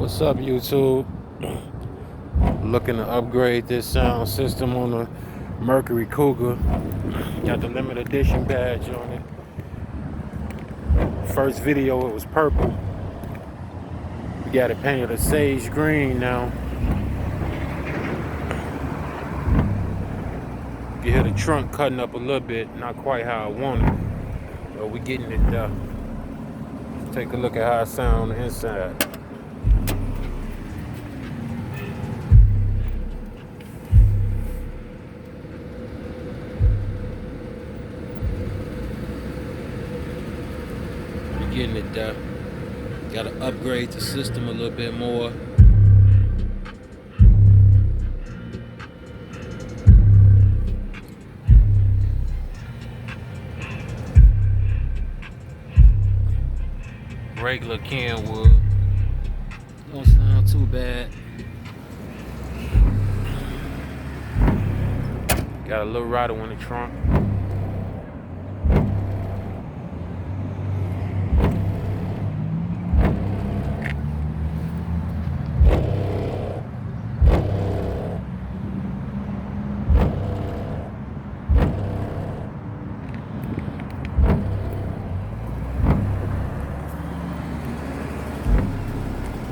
What's up, YouTube? Looking to upgrade this sound system on the Mercury Cougar. Got the limited edition badge on it. First video it was purple. We got it painted a sage green now. You hear the trunk cutting up a little bit, not quite how I want it, but we getting it done. Let's take a look at how it sounds on the inside. Getting it done. Gotta upgrade the system a little bit more. Regular Kenwood. Don't sound too bad. Got a little rattle in the trunk.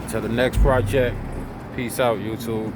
Till the next project. Peace out, YouTube.